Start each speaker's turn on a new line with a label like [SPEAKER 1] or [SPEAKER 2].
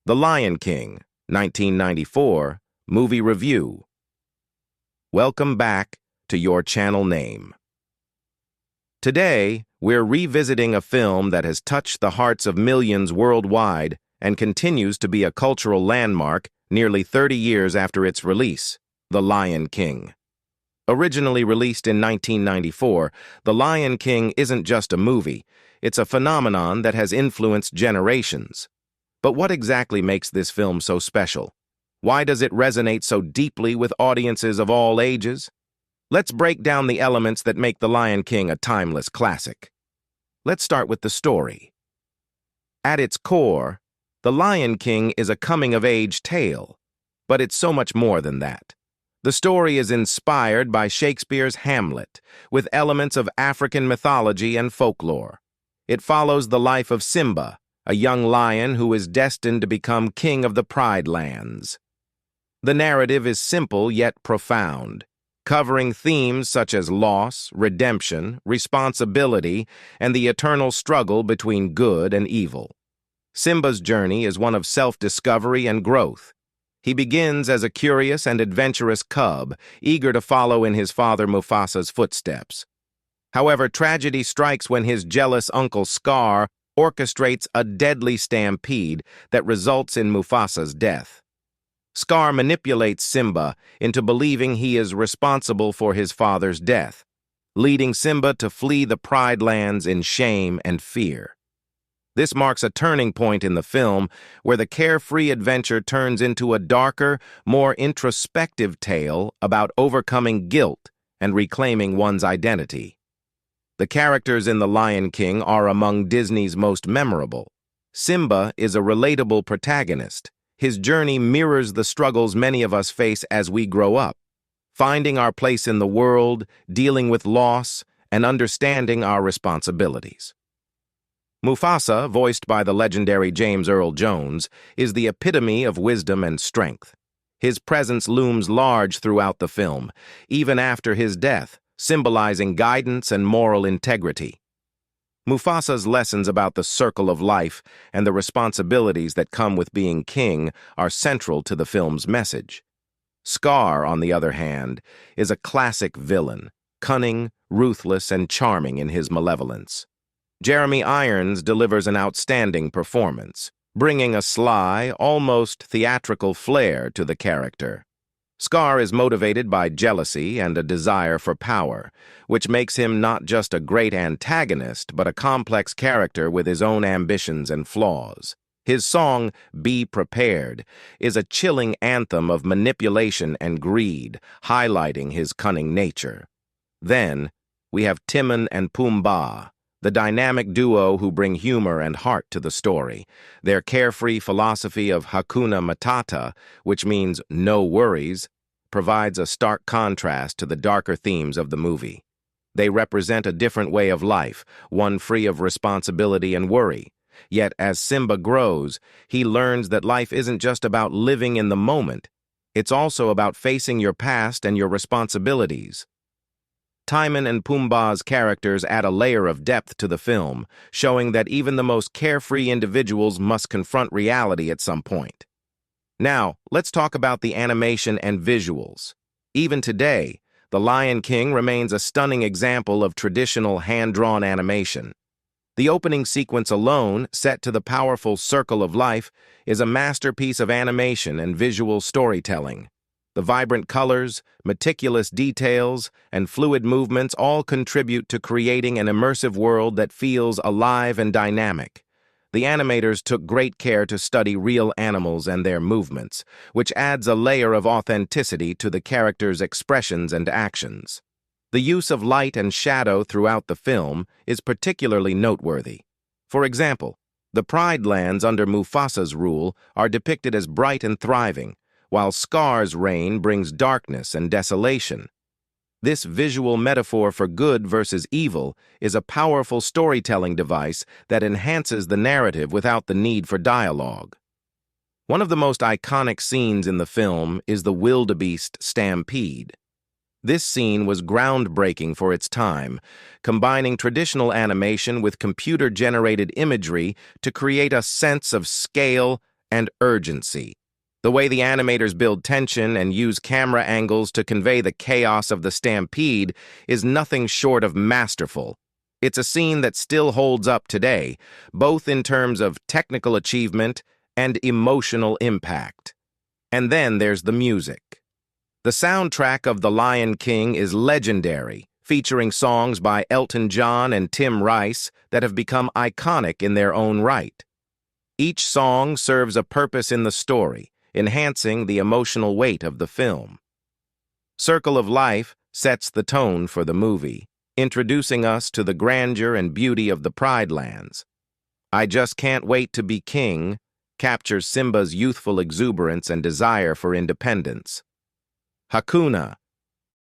[SPEAKER 1] The Lion King, 1994, Movie Review. Welcome back to your channel name. Today, we're revisiting a film that has touched the hearts of millions worldwide and continues to be a cultural landmark nearly 30 years after its release, The Lion King. Originally released in 1994, The Lion King isn't just a movie, it's a phenomenon that has influenced generations. But what exactly makes this film so special? Why does it resonate so deeply with audiences of all ages? Let's break down the elements that make The Lion King a timeless classic. Let's start with the story. At its core, The Lion King is a coming-of-age tale, but it's so much more than that. The story is inspired by Shakespeare's Hamlet, with elements of African mythology and folklore. It follows the life of Simba, a young lion who is destined to become king of the Pride Lands. The narrative is simple yet profound, covering themes such as loss, redemption, responsibility, and the eternal struggle between good and evil. Simba's journey is one of self-discovery and growth. He begins as a curious and adventurous cub, eager to follow in his father Mufasa's footsteps. However, tragedy strikes when his jealous uncle Scar orchestrates a deadly stampede that results in Mufasa's death. Scar manipulates Simba into believing he is responsible for his father's death, leading Simba to flee the Pride Lands in shame and fear. This marks a turning point in the film where the carefree adventure turns into a darker, more introspective tale about overcoming guilt and reclaiming one's identity. The characters in The Lion King are among Disney's most memorable. Simba is a relatable protagonist. His journey mirrors the struggles many of us face as we grow up, finding our place in the world, dealing with loss, and understanding our responsibilities. Mufasa, voiced by the legendary James Earl Jones, is the epitome of wisdom and strength. His presence looms large throughout the film, even after his death, symbolizing guidance and moral integrity. Mufasa's lessons about the circle of life and the responsibilities that come with being king are central to the film's message. Scar, on the other hand, is a classic villain, cunning, ruthless, and charming in his malevolence. Jeremy Irons delivers an outstanding performance, bringing a sly, almost theatrical flair to the character. Scar is motivated by jealousy and a desire for power, which makes him not just a great antagonist, but a complex character with his own ambitions and flaws. His song, Be Prepared, is a chilling anthem of manipulation and greed, highlighting his cunning nature. Then, we have Timon and Pumbaa, the dynamic duo who bring humor and heart to the story. Their carefree philosophy of Hakuna Matata, which means no worries, provides a stark contrast to the darker themes of the movie. They represent a different way of life, one free of responsibility and worry. Yet, as Simba grows, he learns that life isn't just about living in the moment. It's also about facing your past and your responsibilities. Timon and Pumbaa's characters add a layer of depth to the film, showing that even the most carefree individuals must confront reality at some point. Now, let's talk about the animation and visuals. Even today, The Lion King remains a stunning example of traditional hand-drawn animation. The opening sequence alone, set to the powerful Circle of Life, is a masterpiece of animation and visual storytelling. The vibrant colors, meticulous details, and fluid movements all contribute to creating an immersive world that feels alive and dynamic. The animators took great care to study real animals and their movements, which adds a layer of authenticity to the characters' expressions and actions. The use of light and shadow throughout the film is particularly noteworthy. For example, the Pride Lands under Mufasa's rule are depicted as bright and thriving, while Scar's reign brings darkness and desolation. This visual metaphor for good versus evil is a powerful storytelling device that enhances the narrative without the need for dialogue. One of the most iconic scenes in the film is the wildebeest stampede. This scene was groundbreaking for its time, combining traditional animation with computer-generated imagery to create a sense of scale and urgency. The way the animators build tension and use camera angles to convey the chaos of the stampede is nothing short of masterful. It's a scene that still holds up today, both in terms of technical achievement and emotional impact. And then there's the music. The soundtrack of The Lion King is legendary, featuring songs by Elton John and Tim Rice that have become iconic in their own right. Each song serves a purpose in the story, enhancing the emotional weight of the film. Circle of Life sets the tone for the movie, introducing us to the grandeur and beauty of the Pride Lands. I Just Can't Wait to Be King captures Simba's youthful exuberance and desire for independence. Hakuna